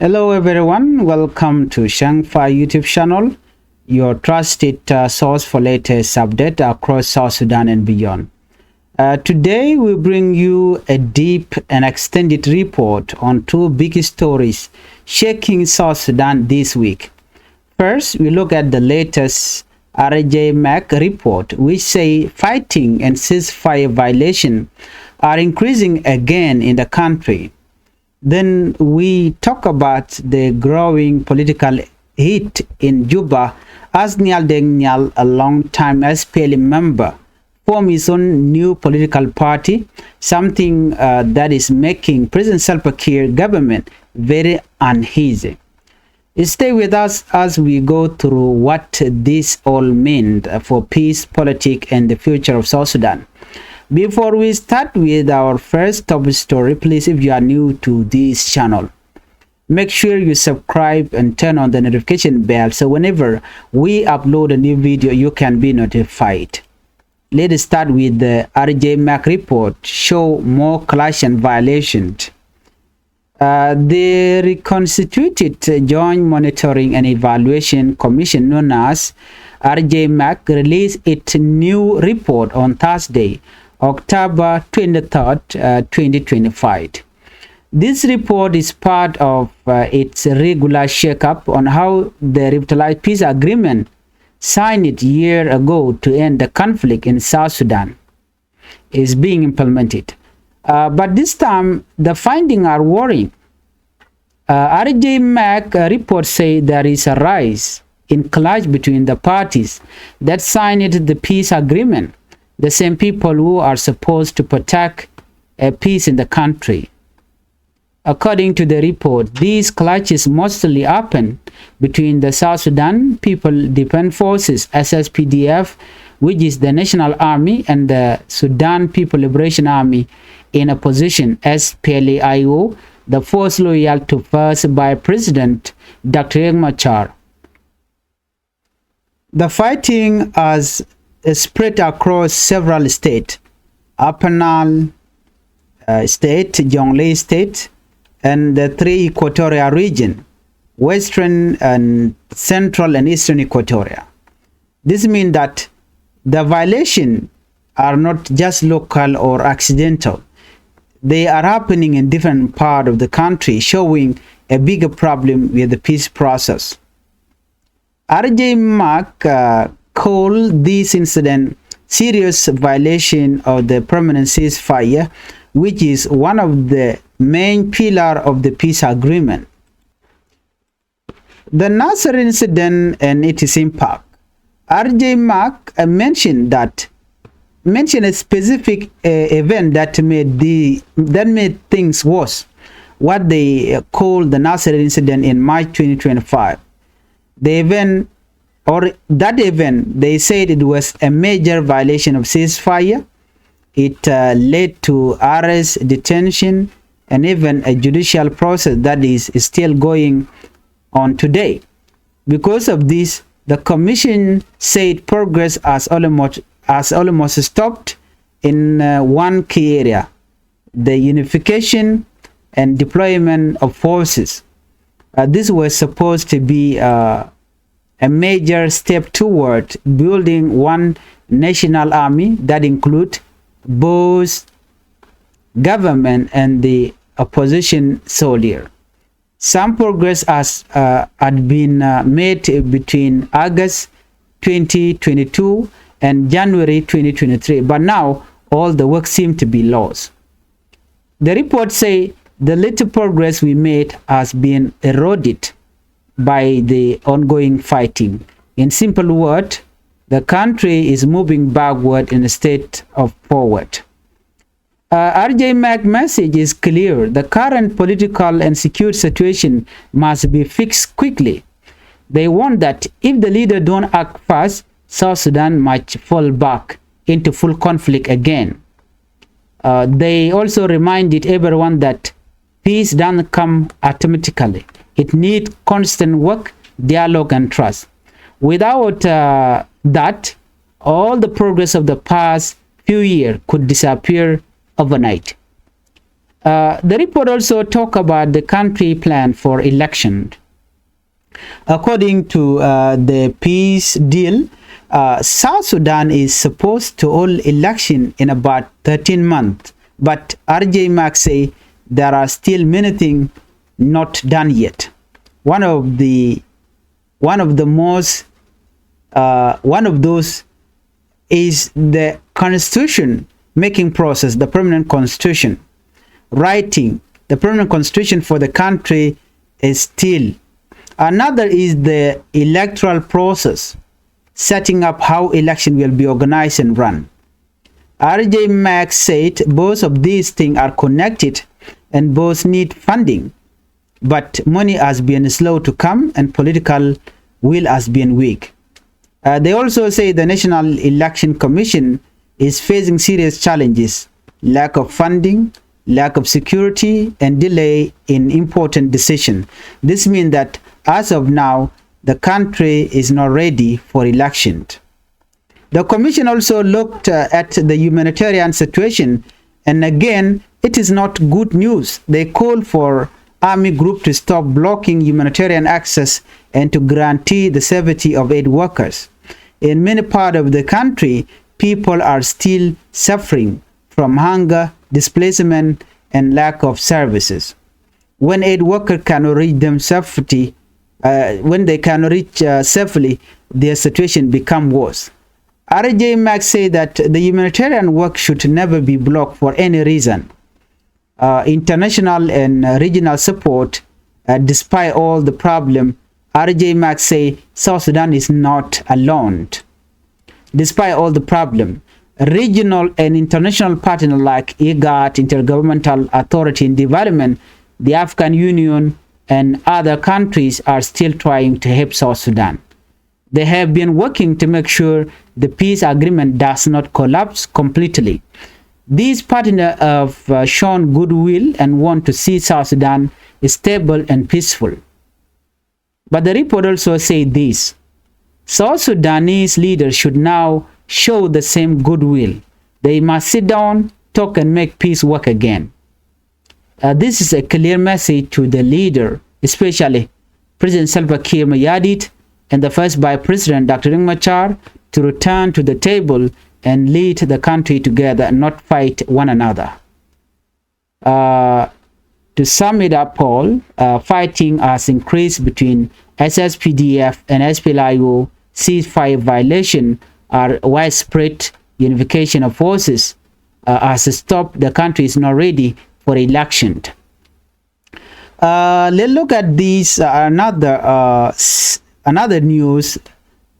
Hello everyone, welcome to Changfied YouTube channel, your trusted source for latest update across South Sudan and beyond. Today we bring you a deep and extended report on two big stories shaking South Sudan this week. First, we look at the latest RJMEC report, which say fighting and ceasefire violation are increasing again in the country. Then we talk about the growing political heat in Juba as Deng, a long-time SPLM member, formed his own new political party, something that is making President Salva Kiir government very uneasy. Stay with us as we go through what this all means for peace, politics, and the future of South Sudan. Before we start with our first top story, please, if you are new to this channel, make sure you subscribe and turn on the notification bell so whenever we upload a new video, you can be notified. Let's start with the RJMEC report, show more clash and violations. The reconstituted Joint Monitoring and Evaluation Commission, known as RJMEC, released its new report on Thursday, October 23rd, 2025. This report is part of its regular shakeup on how the revitalized peace agreement signed a year ago to end the conflict in South Sudan is being implemented. But this time, the findings are worrying. RJMEC reports say there is a rise in clash between the parties that signed the peace agreement, the same people who are supposed to protect peace in the country. According to the report, these clashes mostly happen between the South Sudan People Defense Forces, SSPDF, which is the National Army, and the Sudan People Liberation Army in opposition, SPLAIO, the force loyal to first by President Dr. Deng Machar. The fighting has spread across several states: Upper Nile State, Jonglei State, and the three Equatoria region, Western and Central and Eastern Equatoria. This means that the violations are not just local or accidental. They are happening in different parts of the country, showing a bigger problem with the peace process. RJMEC called this incident serious violation of the permanent ceasefire, which is one of the main pillars of the peace agreement. The Nasser incident and its impact. RJMEC mentioned a specific event that made things worse, what they called the Nasser incident in March 2025. That event, they said it was a major violation of ceasefire. It led to arrest, detention, and even a judicial process that is still going on today. Because of this, the commission said progress has almost stopped in one key area: the unification and deployment of forces. This was supposed to be a major step toward building one national army that includes both government and the opposition soldier. Some progress had been made between August 2022 and January 2023, but now all the work seems to be lost. The report says the little progress we made has been eroded by the ongoing fighting. In simple words, the country is moving backward instead of forward. RJMEC message is clear: the current political and security situation must be fixed quickly. They want that if the leader don't act fast, South Sudan might fall back into full conflict again. They also reminded everyone that peace doesn't come automatically. It needs constant work, dialogue, and trust. Without that, all the progress of the past few years could disappear overnight. The report also talk about the country plan for election. According to the peace deal, South Sudan is supposed to hold election in about 13 months, but RJMEC say there are still many things not done yet. One of those is the constitution making process, the permanent constitution. Writing the permanent constitution for the country is still. Another is the electoral process, setting up how election will be organized and run. RJMEC said both of these things are connected and both need funding, but money has been slow to come and political will has been weak. They also say the National Election Commission is facing serious challenges: lack of funding, lack of security, and delay in important decisions. This means that as of now, the country is not ready for election. The commission also looked at the humanitarian situation, and again, it is not good news. They called for army group to stop blocking humanitarian access and to guarantee the safety of aid workers. In many parts of the country, people are still suffering from hunger, displacement, and lack of services. When aid workers cannot reach them safely, safely, their situation becomes worse. RJMEC say that the humanitarian work should never be blocked for any reason. International and regional support, despite all the problem, RJMEC say South Sudan is not alone. Despite all the problem, regional and international partners like IGAD, Intergovernmental Authority in Development, the African Union, and other countries are still trying to help South Sudan. They have been working to make sure the peace agreement does not collapse completely. These partners have shown goodwill and want to see South Sudan stable and peaceful. But the report also says this: South Sudanese leaders should now show the same goodwill. They must sit down, talk, and make peace work again. This is a clear message to the leader, especially President Salva Kiir Mayardit and the first Vice President Dr. Deng Machar, to return to the table and lead the country together and not fight one another. To sum it up, Paul, fighting has increased between SSPDF and SPLIO. Ceasefire violation are widespread. Unification of forces has stopped. The country is not ready for election. Let's look at this another news.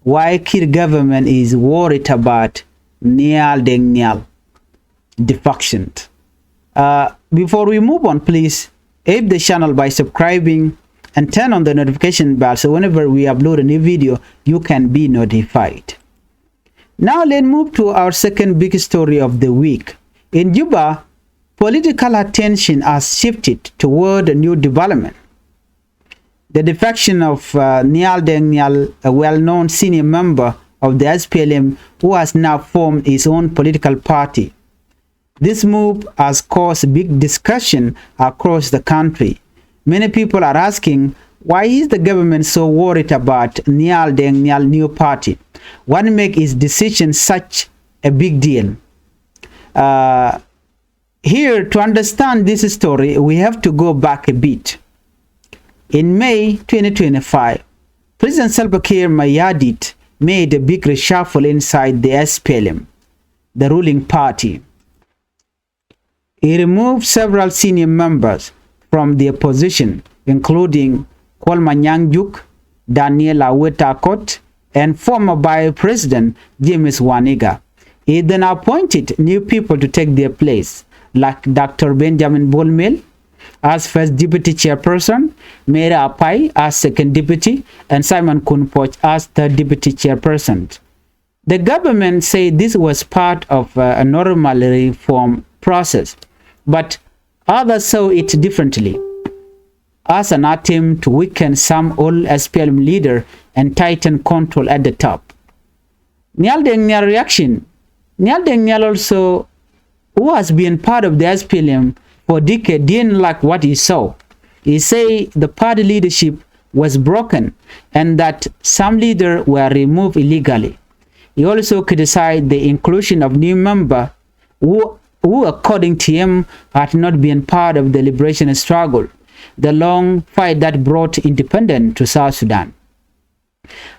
Why Kiir government is worried about Nhial defection. Before we move on, please aid the channel by subscribing and turn on the notification bell so whenever we upload a new video, you can be notified. Now let's move to our second big story of the week. In Juba, political attention has shifted toward a new development. The defection of Nhial, a well-known senior member of the SPLM, who has now formed his own political party. This move has caused big discussion across the country. Many people are asking, why is the government so worried about Nhial new party? What makes his decision such a big deal? Here, to understand this story, we have to go back a bit. In May 2025, President Salva Kiir Mayardit made a big reshuffle inside the SPLM, the ruling party. He removed several senior members from the opposition, including Kwalmanyang, Daniel Awetakot, and former Vice President James Waniga. He then appointed new people to take their place, like Dr. Benjamin Bolmel as first deputy chairperson, Mary Apai as second deputy, and Simon Kunpoch as third deputy chairperson. The government said this was part of a normal reform process, but others saw it differently, as an attempt to weaken some old SPLM leader and tighten control at the top. Nhial reaction. Nhial also, who has been part of the SPLM for decades didn't like what he saw. He said the party leadership was broken and that some leaders were removed illegally. He also criticized the inclusion of new members who according to him had not been part of the liberation struggle, the long fight that brought independence to South Sudan.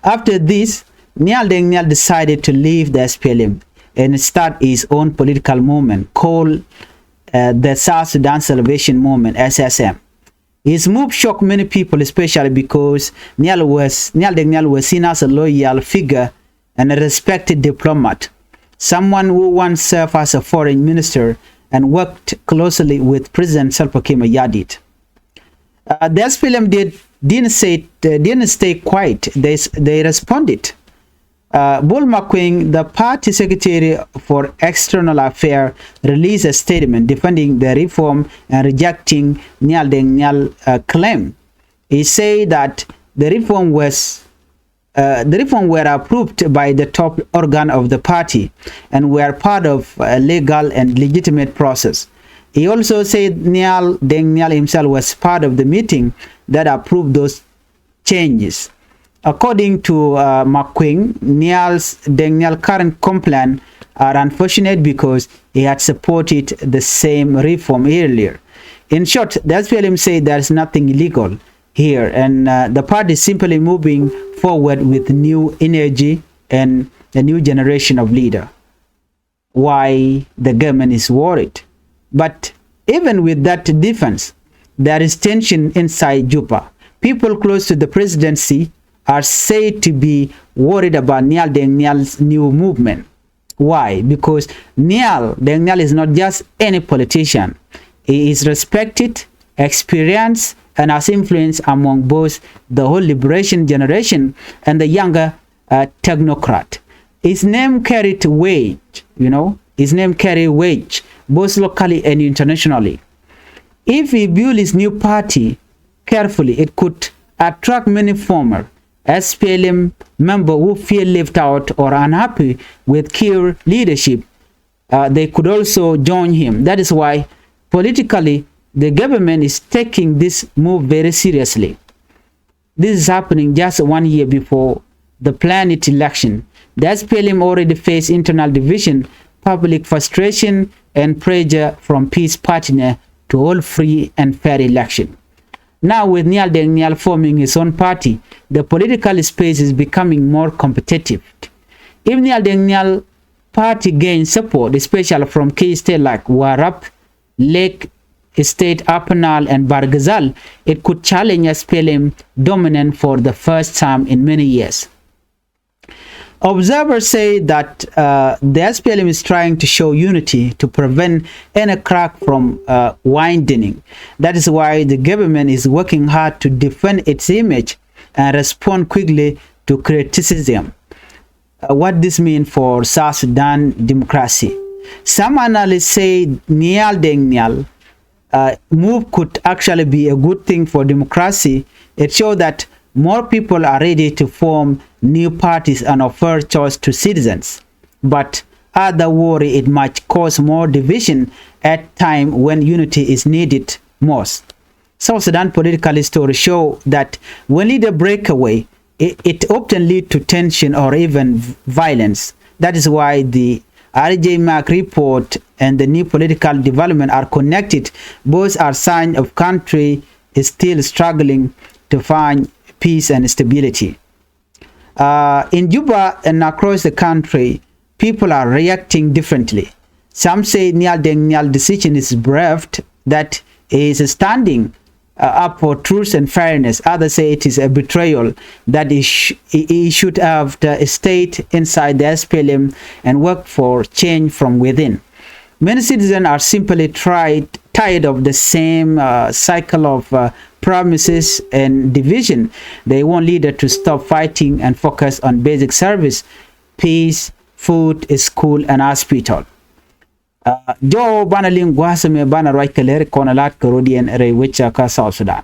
After this, Nhial decided to leave the SPLM and start his own political movement called the South Sudan Salvation Movement, SSM. His move shocked many people, especially because Nhial was seen as a loyal figure and a respected diplomat, someone who once served as a foreign minister and worked closely with President Salva Kiir Mayardit. The SPLM didn't stay quiet. They responded. Bull McQueen, the party secretary for external affairs, released a statement defending the reform and rejecting Nhial claim. He said that the reform were approved by the top organ of the party and were part of a legal and legitimate process. He also said Deng himself was part of the meeting that approved those changes. According to McQueen, Deng current complaints are unfortunate because he had supported the same reform earlier. In short, the SPLM said there is nothing illegal here, and the party is simply moving forward with new energy and a new generation of leader. Why the government is worried? But even with that difference, there is tension inside Juba. People close to the presidency are said to be worried about Nhial's new movement. Why? Because Nhial is not just any politician. He is respected, experienced, and has influence among both the whole liberation generation and the younger technocrat. His name carried weight, his name carried weight, both locally and internationally. If he built his new party carefully, it could attract many former SPLM members who feel left out or unhappy with Kiir leadership. They could also join him. That is why politically the government is taking this move very seriously. This is happening just 1 year before the planned election. The SPLM already faced internal division, public frustration, and pressure from peace partner to hold free and fair election. Now with Nhial forming his own party, the political space is becoming more competitive. If Nhial party gains support, especially from key states like Warrap, Lake State, Upper Nile, and Barghazal, it could challenge SPLM dominance for the first time in many years. Observers say that the SPLM is trying to show unity to prevent any crack from widening. That is why the government is working hard to defend its image and respond quickly to criticism. What this means for South Sudan democracy? Some analysts say Nhial move could actually be a good thing for democracy. It shows that more people are ready to form new parties and offer choice to citizens. But others worry it might cause more division at time when unity is needed most. South Sudan political stories show that when leaders break away, it often leads to tension or even violence. That is why the RJMEC report and the new political development are connected. Both are signs of country is still struggling to find peace and stability. In Juba and across the country, people are reacting differently. Some say Nhial's decision is brave, that he is standing up for truth and fairness. Others say it is a betrayal, that he should have stayed inside the SPLM and work for change from within. Many citizens are simply tired of the same cycle of promises and division. They want leaders to stop fighting and focus on basic service, peace, food, school, and hospital. Jo bana lingwasa me bana right kaler konalat karodian re wicha ka South Sudan.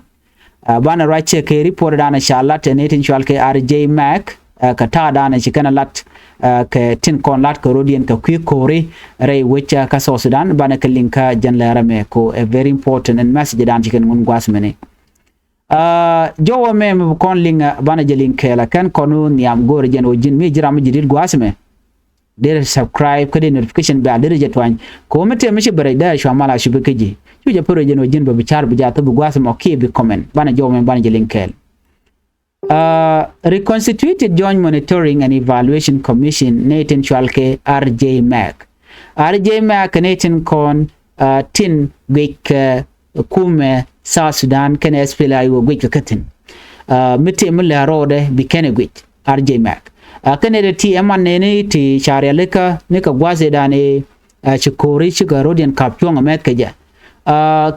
Bana right ke report dana shalat netin shwal ke RJMEC ka ta da na chikana lat ka tin kon lat ko rodien ka kwi kori re which ka South Sudan bana ka linka jan la rame ko a very important and message dan chikan ngun gwas mene jowo me kon linga bana jelin kela kan konu niam gore jen o jin mi jiram jidil gwas me dere subscribe kade notification ba dere jetwan ko mete mishi bare da shwa mala shi bikeji chuje poro jen o jin ba bichar bija to gwas mo ke bi comment bana jowo me bana jelin kel reconstituted Joint Monitoring and Evaluation Commission Nathan Chwalke RJMEC Nathan kon tin gwek kume South Sudan ken SPLM gwek katin mite mulla rode bi ken gwek RJMEC kene de ti emanene ti charialeka ne ka gwaze dane chikori chiga rodian kapchong amet kaja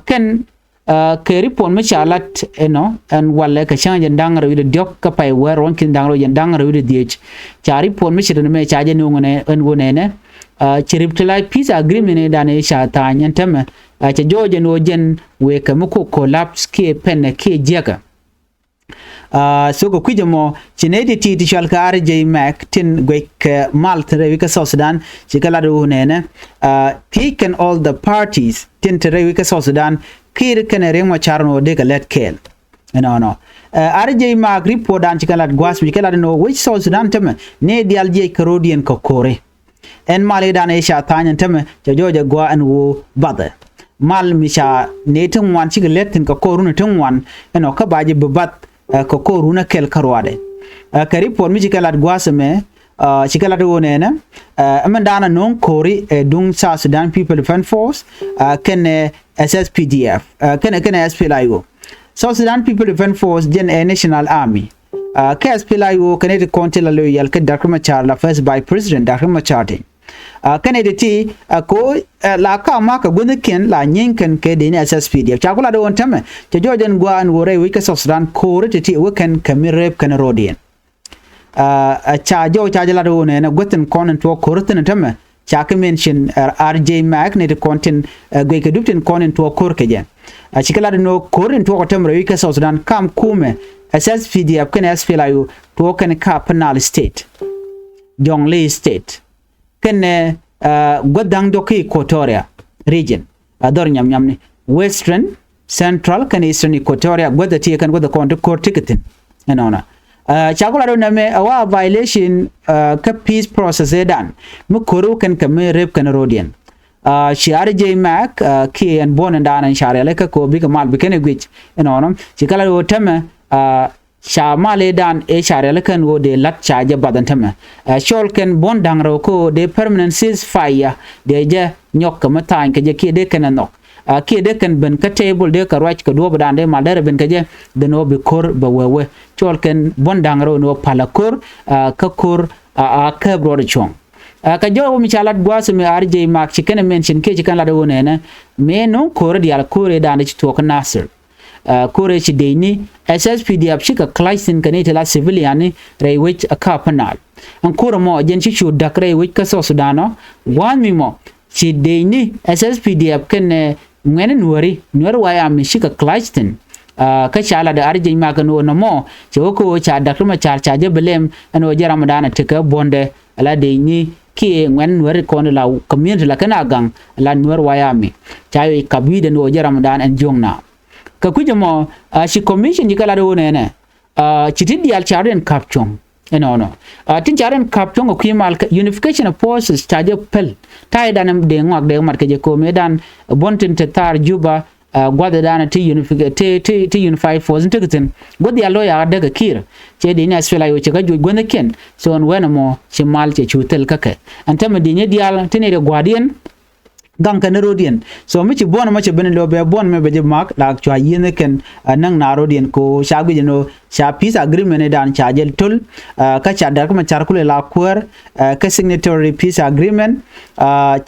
ken ke ripon me chalat eno an wala ka changa dangaro wi diok ka pai wer won kin dangaro yen dangaro wi diech chari pon me chirne me chaje no ngone en gonene chiriptla peace agreement dane sha ta nyantame cha joje no jen we ka muko collapse ke pen ke jega so ko kujamo chinedi ti tishal ka RJMEC tin gwek maltre wi ka South Sudan chikala do nene taken all the parties tin tere wi ka South Sudan kir kenere mo charno de ka let kel no RJMEC report dan chikala gwas wi kala no which South Sudan teme ne dial je karodian ko kore en male dan e sha tanyan teme jojo gwa an wo bade mal mi sha ne tun wan chikala let tin ko koruna tun wan eno ka baje bebat ko koruna kel karwade ka report mi chikala gwas me chikala do nena amandana non kori dung South Sudan People Defense Force ken SSPDF ken SPLM South Sudan People Defense Force gen National Army ka SPLM ken kontela loyal ka Dr. Machar la first by President Dr. Machar ken editi ko la ka ma ka gunde ken la nyinken ke de SSPDF chakula do ontame to jojen gwan wore wi ka South Sudan kori titi weken kamirep kan rodien charge la do ne na goten konen to korten tame chaka mention RJMEC ne de content gwe ke dupten konen to korkeje chikala no koren to ko temre wi ka South Sudan kam kume SSPDF ken SPLM to ken ka penal state Jonglei state ken godang doki Equatoria region ador nyam nyamni western central ken eastern Equatoria goda ti ken goda konto court ticketing enona chakula do name awa violation ka peace process edan mukuru kan kame rep kan rodian RJMEC ki en bon ndan an share le ka ko bi kamal bi ken gwich enono chikala do teme sha male dan e share le kan wo de lat chaje badan teme shol ken bon dangro ko de permanent ceasefire de je nyok ka mata ke je ki de ken nok ki de kan ben ka table de ka rach ka do badan de mal ben ka je de no bi kor ba wewe chol ken bon dangro no pala kor ka kor ka bro de chong ka jo mi chalat gwas mi RJMEC chiken mention ke chikan la do ne me no kor dial kore dan de to ka nasir kore chi deini SSPDF chika klaisin kanete la civilian re which a kapanal an kor mo jen chi chu dakre which ka South Sudan wan mi mo chi deini SSPDF ken ngene nuari waya mi chika klaisin ka chala da RJMEC no mo choko cha Dr. Machar chaje belem ano jaram dana tika bonde ala deini ki ngwen nuari kon la community la kana gang la nuari waya mi chayo kabide no jaram dan en jongna ka kujamo shi commission jikala do ne chitidi al charen kapchong enono tin charen kapchong ko kimal unification of forces chaje pel tai danam de ngak de mat ke je ko medan bontin tar juba gwada dana ti unified forces tikitin godi allo ya daga kir che de ni asfela yo che ga jo gwanda ken so on wena mo che mal che chutel kake antama de ni dial tinere guardian gang kan rodien so mi ci bon ma ci ben lo be bon me be mak la chwa yene ken nang na rodien ko shagu no sha peace agreement dan chajel tul ka cha dar ko ma char kule la kwar ka signatory peace agreement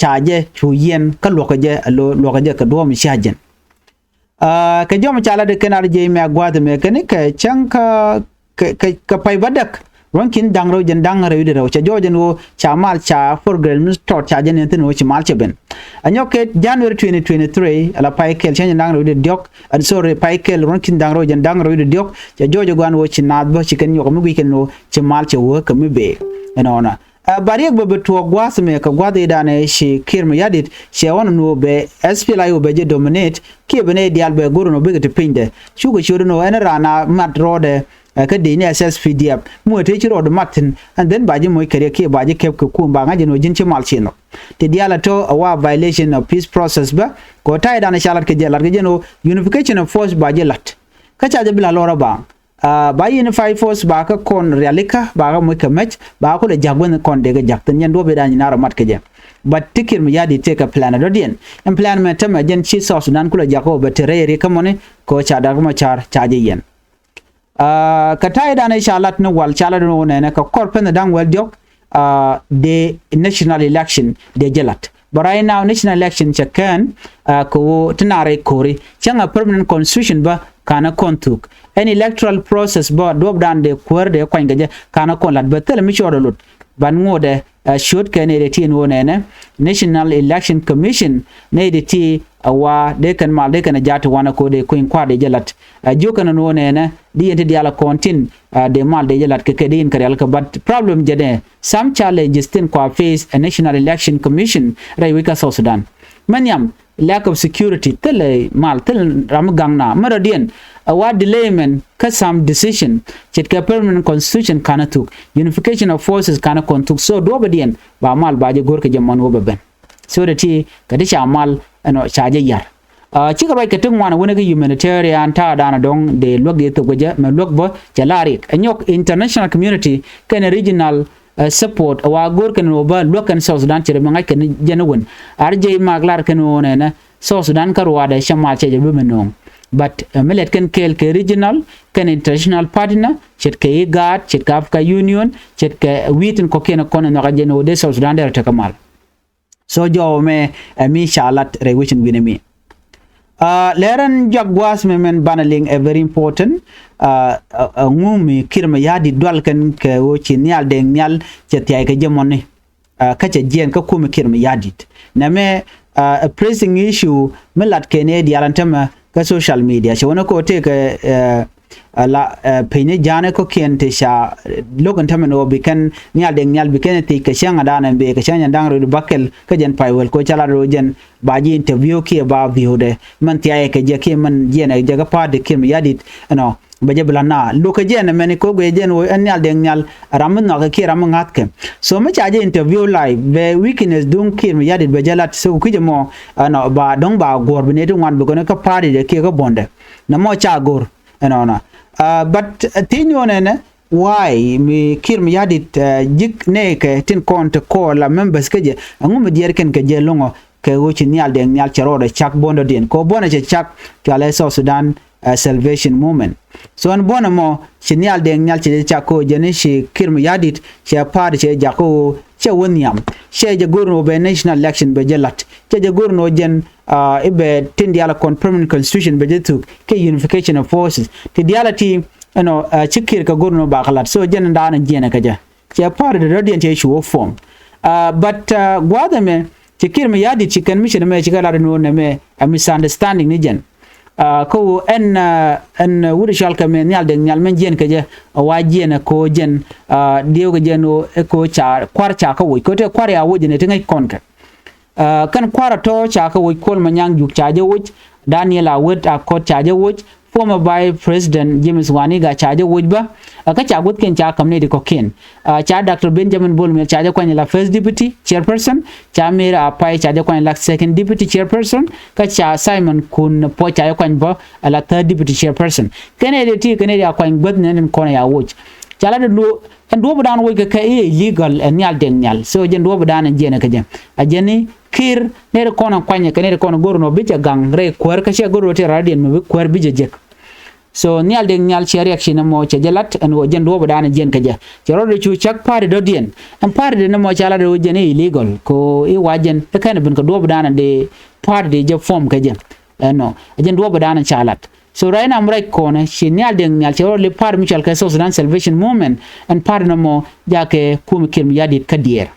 chaje chu yen ka lo ka je ka do mi shajen ka jom chala de ken RJMEC gwad me ken ka chang ka pai badak ronkin dangro jen dangro de ro cha jojen wo cha mal cha for grel tot cha jen tin wo cha mal cha ben anyoke January 2023 ala paikel chen dangro de diok and sorry paikel ronkin dangro jen dangro de diok cha jojo gwan wo chinad ba chiken yo mu weekend no cha mal cha wo ka mi be enona bariek be to gwas me ka gwade dane shi kirma yadit she won no be SPLM be je dominate ki be ne dial be goro no be te pinde shugo shodo no ena rana mat rode ka de ni SSPDF mo te chi rode matin and then baje mo kere ki baje kep ku ba ngaje no jin chi mal chino te diala to a violation of peace process ba ko tai dane shalat ke jelar ke no unification of force baje lat ka cha je bila lora ba ba unified force ba ka kon realika ba ga mo ka match ba ko le jagwen kon de ga jakten yan do be dan na ramat ke je but tikir mi yadi take a plan dodien en plan me tam jen chi South Sudan kula jako be tere ka mone ko cha da ma char cha je yen ka tai da ne shalat no wal chala no ne ka korpen dan wel diok the national election de jelat but right now national election chakan ko tinare kori changa permanent constitution ba kana kontuk an electoral process ba dob dan de kwerde ko ngaje kana kon lat betel mi choro lut ban ngode should can tin wonene national election commission ne de ti wa de kan mal de kan jatu wana ko de ko kwade jelat jokana wonene di ente diala kontin de mal de jelat ke din karel ka but problem jade some challenges tin ko face a national election commission raiwika South Sudan manyam lack of security tele mal tel ram gangna maradien awa delayment ka some decision chit ka permanent constitution kana tuk unification of forces kana kontuk so do badien ba mal baje gor ke jamon wo ben so that ka disha mal ano chaje yar chika bai ka tung wana wona ga humanitarian ta dana dong de log de to goja me log bo jalari anyok international community kana regional support awa gor kan oba lokan South Sudan chere manga kan janawun RJMEC lar kan wona South Sudan karwa da shamal che be menong but millet kan kel ke regional kan international partner chet ke gat chet ka Africa Union chet ke witin ko ken ko na gajeno de South Sudan der takamal so jo me mi shalat rewishin winemi leran jagwas men banaling a very important ngumi kirma yadi dwal kan ke wo chi Nhial Deng Nhial chet ya ke jamoni ka che jen ka kuma kirma yadit na me a pressing issue melat kene di alantama ka social media she wona ko te ka la pene jane ko kente sha logan tamen o bikan Nhial Deng Nhial bikan te ka shanga dana be ka shanga dang ro bakel ka jen paywel ko chala ro jen baji interview ki ba viode man tiaye ke je ki man jene je ga pa de kim yadit no baje blana loka jene men ko ge jen wo Nhial Deng Nhial ram no ka ki ram ngat ke so ma chaje interview live be weakness dung kim yadit be jalat so ku je mo no ba dong ba gor bine to wan be ko ka party de ki ga bonde na mo cha gor no but tinone why mi kirm yadit jik ne ke tin kont ko la members ke je ngum dier ken ke je longo ke wo chi Nhial Deng Nhial chero de chak bondo den ko bona che chak kale South Sudan salvation movement so an bona mo chi Nhial Deng Nhial che chak ko je ne shi kirm yadit che par che jako che wonyam che je gorno be national election be jelat che je gorno jen ibe tin diala kon permanent constitution be jetu ke unification of forces ti diality chikir ka gorno ba khalat so jen ndana jena kaja che par de radiant che show form but gwada me chikir me yadi chicken mission me chikala no ne me a misunderstanding ni jen ko en wuri shalka me Nhial Deng Nhial men jen kaja wa jena ko jen dio ga jeno ko cha kwar cha ka wo ko te kwar ya wo jene tinga konka kan kwara to cha ka wo kol manyang juk cha je wo Daniel Awet a ko cha je wo former by president James Waniga chaje wujba ka chagut ken cha kamne de koken cha Dr. Benjamin Bolmel chaje kwani la first deputy chairperson cha Mira Apai chaje kwani la second deputy chairperson ka cha Simon Kun po chaje kwani ba la third deputy chairperson kene de ti kene ya kwani god nen kona ya wuj chala de lo en do budan wo ka illegal en Nhial Deng Nhial so jen do budan en jene ka jen ajeni kir ne kona kwani kene kona gorno bija gang re kwer ka che gorno te radien me kwer bija jek so Nhial Deng Nhial che reaction mo che jalat en wo jen do badana jen kaja che ro chu chak pare do dien en pare de mo chala do jen illegal ko I wajen e kana bin ko do badana de pare de je form kaja no jen do badana chalat so right now right corner she Nhial Deng Nhial che le part mutual ka South Sudan Salvation Movement and part no mo jake kum kirm yadit kadier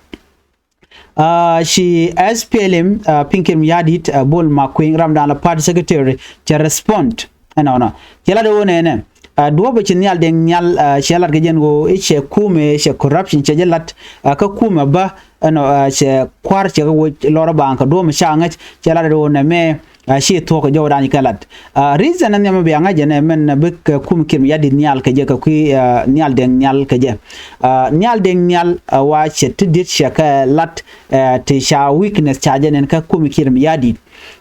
she SPLM pinkim yadit bol makwing ramdan la party secretary to respond no yala do ne do ba Nhial Deng Nhial shelar ga jengo che kume che corruption che jelat ka kuma ba no che kwar che lora banka do ma shanga shelar do ne me she to ko jawdan kalat reason an yama bianga jene men bek kum kim yadit Nhial ka je ka ku Nhial Deng Nhial ka je Nhial Deng Nhial wa che tidit che ka lat te sha weakness cha jenen ka kum kim yadit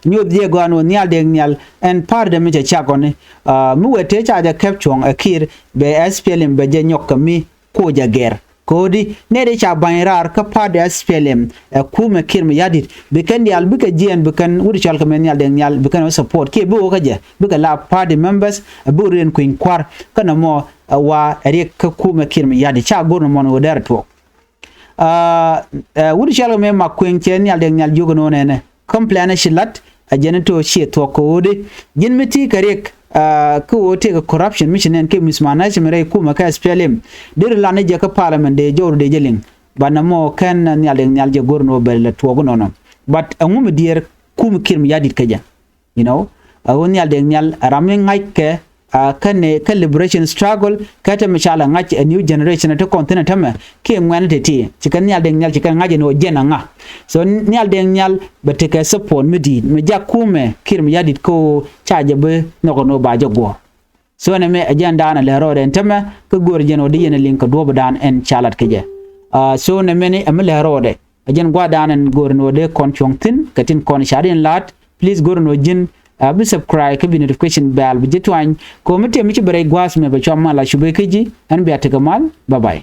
nyu die gwano Nhial Deng Nhial en par de mi cha gone mu wete cha ja capture akir be SPLM be je nyok mi ko ja ger kodi ne de cha banrar ka par de SPLM kuma kirm yadit be kan di albika jien be kan wuri chal ka men Nhial Deng Nhial be kan support ke bu ka je be ka la party members bu ren kuin kwar kana mo wa re ka kuma kirm yadit cha gorno mon wo der to wuri chal me makwen che Nhial Deng Nhial jogo no ne complain shilat a jeneto shi to kodi jin miti karek ko wote ka corruption mission en ke mismanagement ray kuma ka SPLM dir la ne je ka parliament de jor de jeling bana mo kan Nhial Deng Nhial je gorno bel to go nono but ngum dir kum kirm yadit kaja you know Nhial Deng Nhial ramen ngai ke kan liberation struggle kata mishala ngach a new generation to continent tama ke ngwan te ti cikan Nhial Deng Nhial cikan ngaje no jena nga so Nhial Deng Nhial beteke support midi me jakume kirm yadit ko chaje be no ba jago so ne me agenda na le rode tama ko gor jeno de yene link do dan en chalat keje so ne me ne am le rode ajen gwa dan en gor no de kon chongtin katin kon sharin lat please gor no jin be subscribe ke notification bell bi jetwan ko mete mi ci bare gwas me ba chama la shube keji an be atagamal bye bye